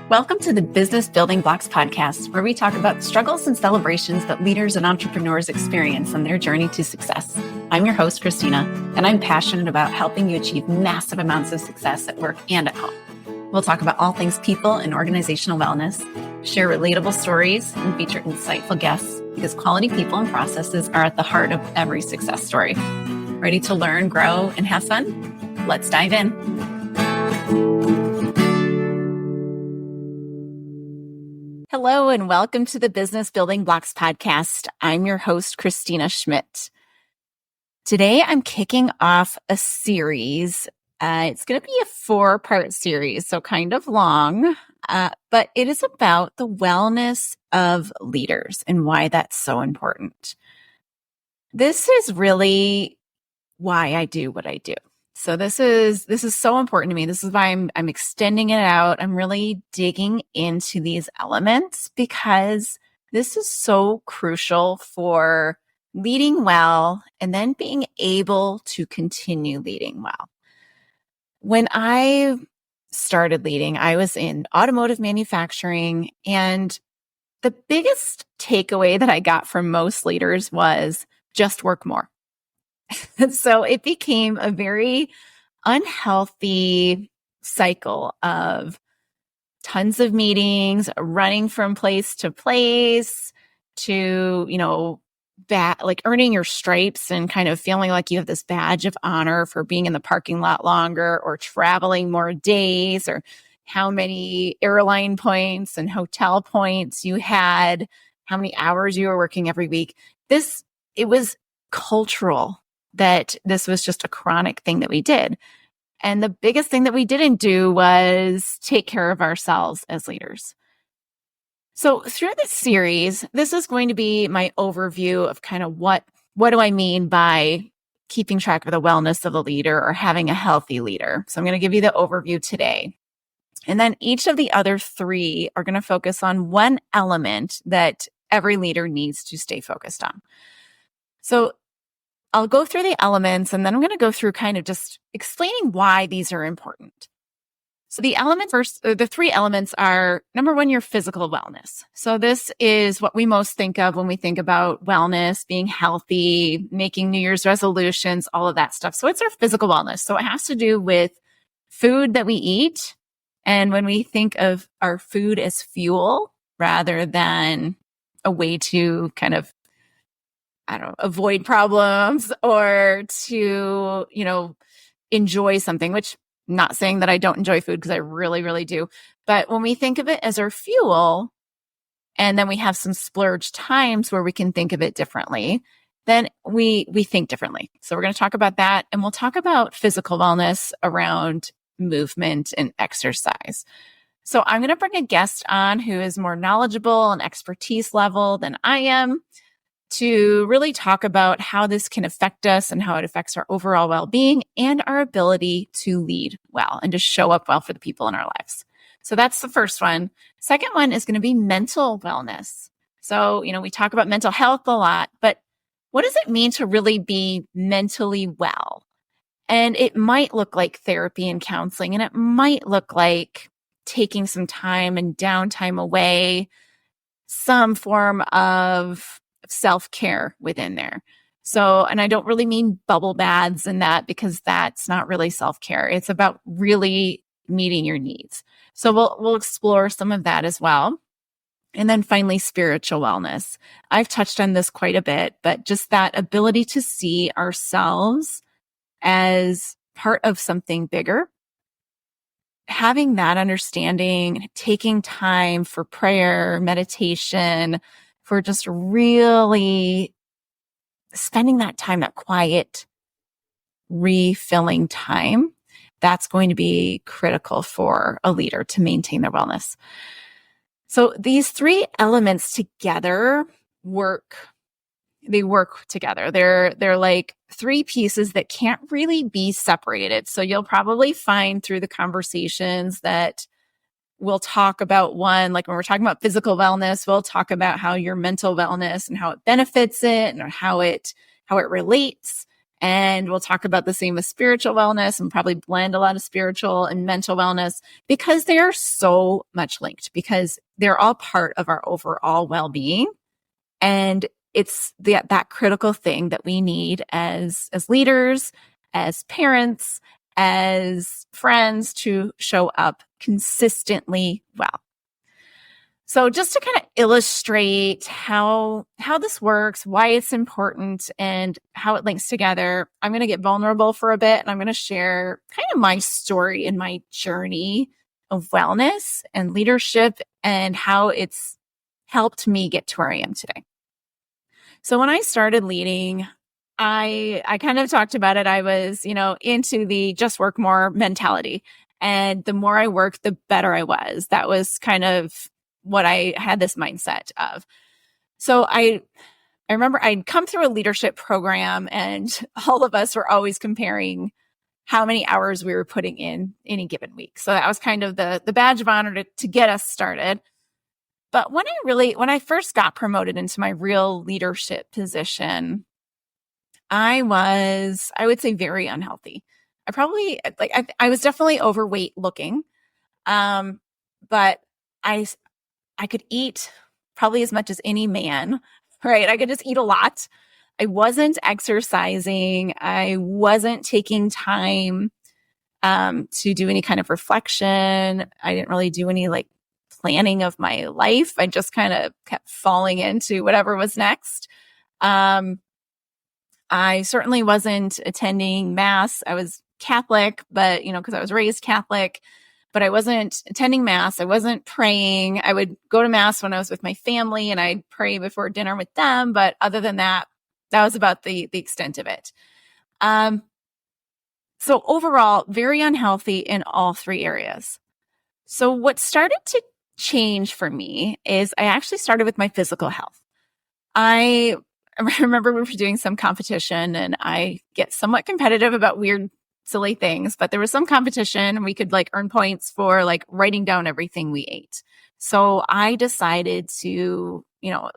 Welcome to the Business Building Blocks podcast, where we talk about struggles and celebrations that leaders and entrepreneurs experience on their journey to success. I'm your host, Christina, and I'm passionate about helping you achieve massive amounts of success at work and at home. We'll talk about all things people and organizational wellness, share relatable stories, and feature insightful guests because quality people and processes are at the heart of every success story. Ready to learn, grow, and have fun? Let's dive in. Hello, and welcome to the Business Building Blocks podcast. I'm your host, Christina Schmidt. Today, I'm kicking off a series. It's going to be a 4-part series, so kind of long, but it is about the wellness of leaders and why that's so important. This is really why I do what I do. So this is so important to me. This is why I'm extending it out. I'm really digging into these elements because this is so crucial for leading well and then being able to continue leading well. When I started leading, I was in automotive manufacturing, and the biggest takeaway that I got from most leaders was just work more. So it became a very unhealthy cycle of tons of meetings, running from place to place to, like earning your stripes and kind of feeling like you have this badge of honor for being in the parking lot longer or traveling more days or how many airline points and hotel points you had, how many hours you were working every week. It was cultural that this was just a chronic thing that we did. And the biggest thing that we didn't do was take care of ourselves as leaders. So through this series, this is going to be my overview of kind of what do I mean by keeping track of the wellness of a leader or having a healthy leader. So I'm going to give you the overview today. And then each of the other 3 are going to focus on one element that every leader needs to stay focused on. So I'll go through the elements, and then I'm going to go through kind of just explaining why these are important. So the 3 elements are, number 1, your physical wellness. So this is what we most think of when we think about wellness, being healthy, making New Year's resolutions, all of that stuff. So it's our physical wellness. So it has to do with food that we eat. And when we think of our food as fuel rather than a way to kind of avoid problems or to, enjoy something, which I'm not saying that I don't enjoy food because I really, really do. But when we think of it as our fuel, and then we have some splurge times where we can think of it differently, then we think differently. So we're going to talk about that. And we'll talk about physical wellness around movement and exercise. So I'm going to bring a guest on who is more knowledgeable and expertise level than I am, to really talk about how this can affect us and how it affects our overall well-being and our ability to lead well and to show up well for the people in our lives. So that's the first one. Second one is going to be mental wellness. So, we talk about mental health a lot, but what does it mean to really be mentally well? And it might look like therapy and counseling, and it might look like taking some time and downtime away, some form of self-care within there. So, and I don't really mean bubble baths and that, because that's not really self-care. It's about really meeting your needs. So we'll explore some of that as well. And then finally, spiritual wellness. I've touched on this quite a bit, but just that ability to see ourselves as part of something bigger, having that understanding, taking time for prayer, meditation, for just really spending that time, that quiet, refilling time, that's going to be critical for a leader to maintain their wellness. So these 3 elements together work together. They're like 3 pieces that can't really be separated. So you'll probably find through the conversations that we'll talk about one, like when we're talking about physical wellness, we'll talk about how your mental wellness and how it benefits it and how it relates. And we'll talk about the same with spiritual wellness and probably blend a lot of spiritual and mental wellness because they are so much linked, because they're all part of our overall well-being. And it's that critical thing that we need as leaders, as parents, as friends, to show up consistently well. So just to kind of illustrate how this works, why it's important, and how it links together, I'm going to get vulnerable for a bit, and I'm going to share kind of my story and my journey of wellness and leadership and how it's helped me get to where I am today. So when I started leading, I kind of talked about it. I was, into the just work more mentality. And the more I worked, the better I was. That was kind of what I had this mindset of. So I remember I'd come through a leadership program, and all of us were always comparing how many hours we were putting in any given week. So that was kind of the badge of honor to get us started. But when I first got promoted into my real leadership position, I would say, very unhealthy. I was definitely overweight looking. But I could eat probably as much as any man, right? I could just eat a lot. I wasn't exercising. I wasn't taking time to do any kind of reflection. I didn't really do any planning of my life. I just kind of kept falling into whatever was next. I certainly wasn't attending Mass. I was Catholic, but, because I was raised Catholic, but I wasn't attending Mass. I wasn't praying. I would go to Mass when I was with my family, and I'd pray before dinner with them. But other than that, that was about the extent of it. So overall, very unhealthy in all three areas. So what started to change for me is I actually started with my physical health. I remember we were doing some competition, and I get somewhat competitive about weird, silly things, but there was some competition, and we could earn points for writing down everything we ate. So I decided to,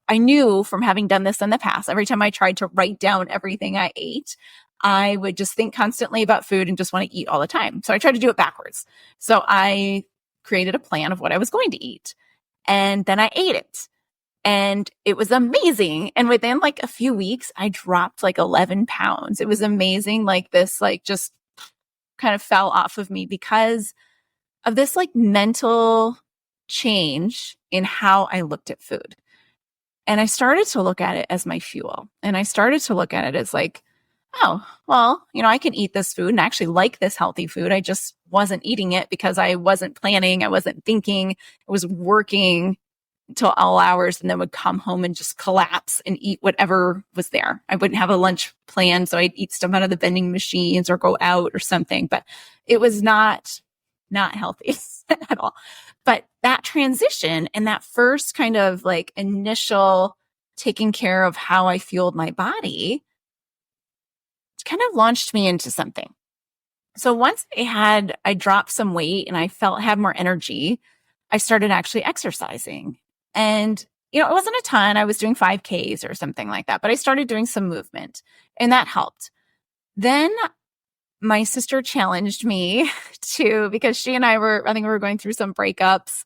I knew from having done this in the past, every time I tried to write down everything I ate, I would just think constantly about food and just want to eat all the time. So I tried to do it backwards. So I created a plan of what I was going to eat, and then I ate it. And it was amazing. And within a few weeks, I dropped 11 pounds. It was amazing. This just kind of fell off of me because of this well change in how I looked at food. And I started to look at it as my fuel. And I started to look at it as oh, well, I can eat this food and actually like this healthy food. I just wasn't eating it because I wasn't planning. I wasn't thinking. I was working until all hours, and then would come home and just collapse and eat whatever was there. I wouldn't have a lunch plan, so I'd eat stuff out of the vending machines or go out or something, but it was not healthy at all. But that transition and that first kind of initial taking care of how I fueled my body kind of launched me into something. So once I dropped some weight and I had more energy, I started actually exercising. And, it wasn't a ton. I was doing 5Ks or something like that, but I started doing some movement, and that helped. Then my sister challenged me because she and I I think we were going through some breakups,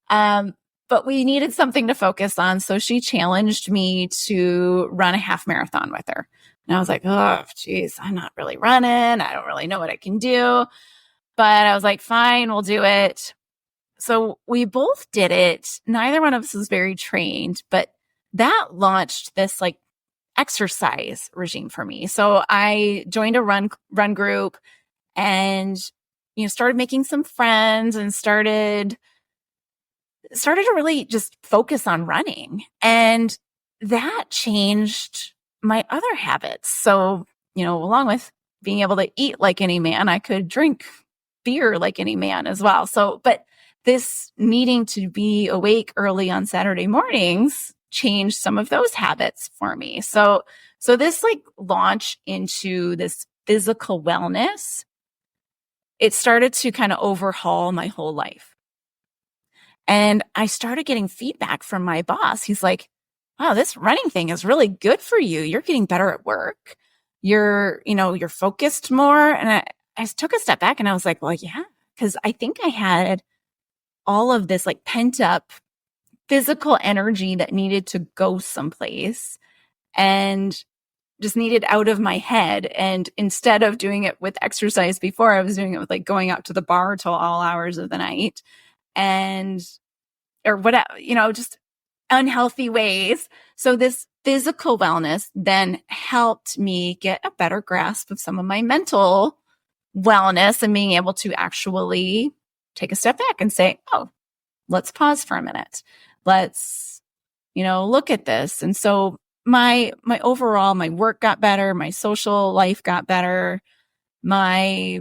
but we needed something to focus on. So she challenged me to run a half marathon with her. And I was like, oh, geez, I'm not really running. I don't really know what I can do. But I was like, fine, we'll do it. So we both did it. Neither one of us was very trained, but that launched this exercise regime for me. So I joined a run group, and started making some friends, and started to really just focus on running. And that changed my other habits. So, along with being able to eat like any man, I could drink beer like any man as well. So, but this needing to be awake early on Saturday mornings changed some of those habits for me. So this launch into this physical wellness, it started to kind of overhaul my whole life. And I started getting feedback from my boss. He's like, wow, this running thing is really good for you. You're getting better at work. you're focused more. And I took a step back and I was like, well, yeah, because I think I had all of this like pent up physical energy that needed to go someplace and just needed out of my head. And instead of doing it with exercise before, I was doing it with like going out to the bar till all hours of the night or whatever, just unhealthy ways. So this physical wellness then helped me get a better grasp of some of my mental wellness and being able to actually take a step back and say, oh, let's pause for a minute. Let's, look at this. And so my overall, my work got better. My social life got better. My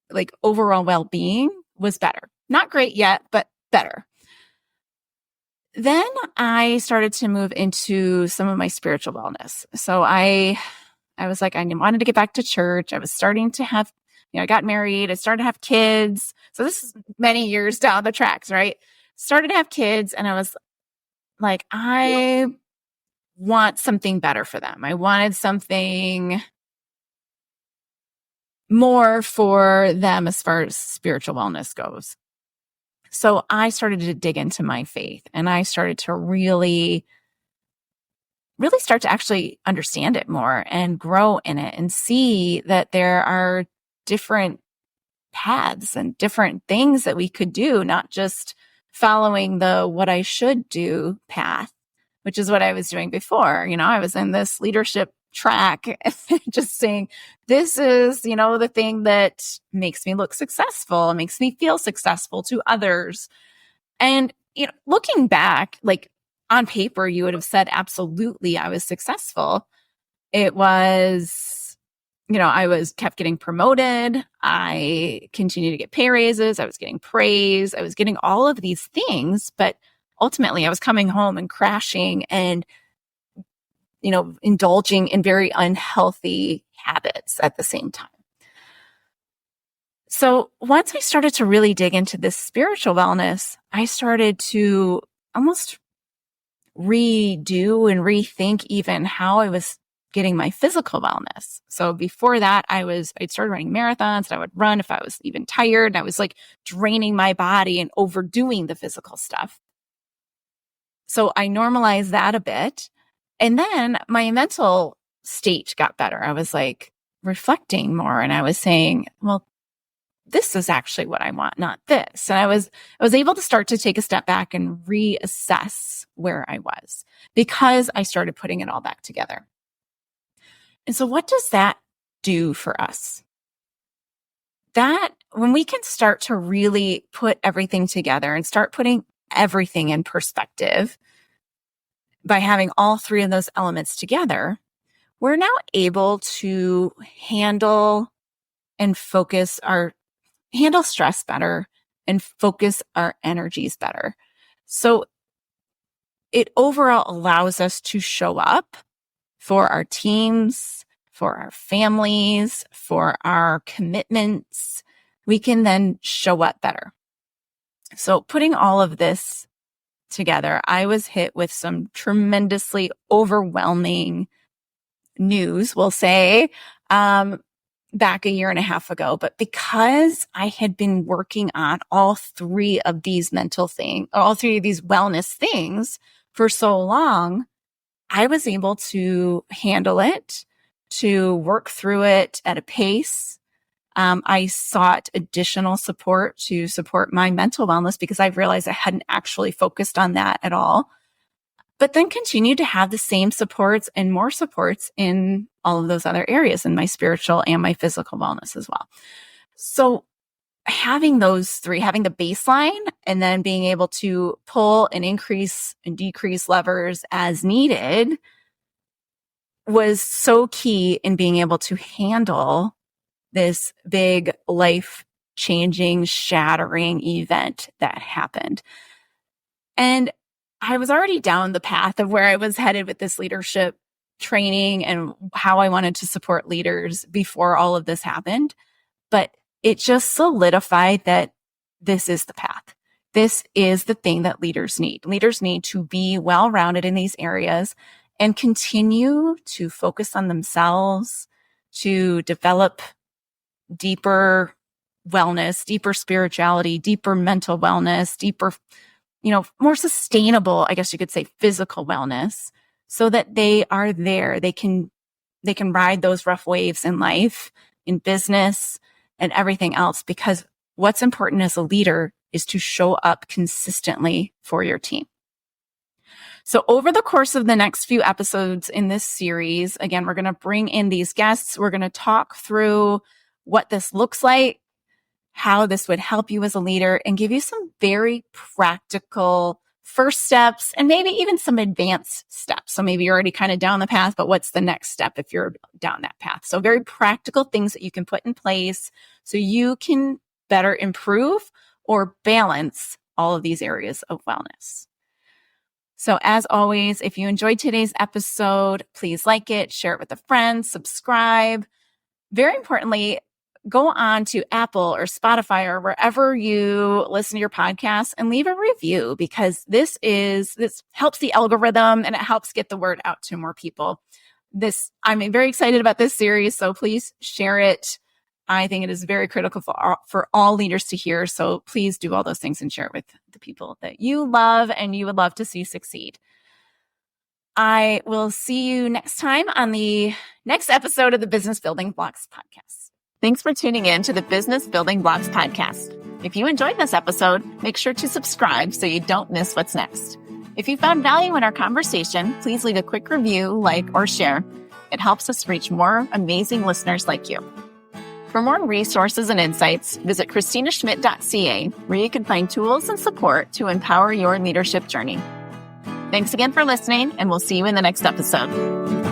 like overall well-being was better. Not great yet, but better. Then I started to move into some of my spiritual wellness. So I was like, I wanted to get back to church. I was starting to have, I got married. I started to have kids. So this is many years down the tracks, right? Started to have kids. And I was like, I want something better for them. I wanted something more for them as far as spiritual wellness goes. So I started to dig into my faith and I started to really start to actually understand it more and grow in it and see that there are different paths and different things that we could do, not just following the what I should do path, which is what I was doing before. I was in this leadership track just saying, this is, the thing that makes me look successful, makes me feel successful to others. And, looking back, like on paper, you would have said, absolutely, I was successful. It was, I kept getting promoted. I continued to get pay raises. I was getting praise. I was getting all of these things, but ultimately I was coming home and crashing and indulging in very unhealthy habits at the same time. So once I started to really dig into this spiritual wellness, I started to almost redo and rethink even how I was getting my physical wellness. So before that, I'd started running marathons and I would run if I was even tired. And I was like draining my body and overdoing the physical stuff. So I normalized that a bit. And then my mental state got better. I was like reflecting more and I was saying, well, this is actually what I want, not this. And I was able to start to take a step back and reassess where I was because I started putting it all back together. And so what does that do for us? That when we can start to really put everything together and start putting everything in perspective, by having all three of those elements together, we're now able to handle stress better and focus our energies better. So it overall allows us to show up for our teams, for our families, for our commitments. We can then show up better. So putting all of this together, I was hit with some tremendously overwhelming news, we'll say, back a year and a half ago. But because I had been working on all three of these wellness things for so long, I was able to handle it, to work through it at a pace. I sought additional support to support my mental wellness because I realized I hadn't actually focused on that at all, but then continued to have the same supports and more supports in all of those other areas in my spiritual and my physical wellness as well. So having those three, having the baseline and then being able to pull and increase and decrease levers as needed was so key in being able to handle this big life-changing, shattering event that happened. And I was already down the path of where I was headed with this leadership training and how I wanted to support leaders before all of this happened. But it just solidified that this is the path. This is the thing that leaders need. Leaders need to be well-rounded in these areas and continue to focus on themselves, to develop deeper wellness, deeper spirituality, deeper mental wellness, deeper, more sustainable, I guess you could say, physical wellness, so that they are there. They can ride those rough waves in life, in business, and everything else, because what's important as a leader is to show up consistently for your team. So over the course of the next few episodes in this series, again, we're going to bring in these guests. We're going to talk through what this looks like, how this would help you as a leader, and give you some very practical first steps and maybe even some advanced steps. So maybe you're already kind of down the path, but what's the next step if you're down that path? So very practical things that you can put in place so you can better improve or balance all of these areas of wellness. So as always, if you enjoyed today's episode, please like it, share it with a friend, subscribe. Very importantly, go on to Apple or Spotify or wherever you listen to your podcast and leave a review, because this helps the algorithm and it helps get the word out to more people. I'm very excited about this series, so please share it. I think it is very critical for all leaders to hear. So please do all those things and share it with the people that you love and you would love to see succeed. I will see you next time on the next episode of the Business Building Blocks podcast. Thanks for tuning in to the Business Building Blocks podcast. If you enjoyed this episode, make sure to subscribe so you don't miss what's next. If you found value in our conversation, please leave a quick review, like, or share. It helps us reach more amazing listeners like you. For more resources and insights, visit ChristinaSchmidt.ca, where you can find tools and support to empower your leadership journey. Thanks again for listening, and we'll see you in the next episode.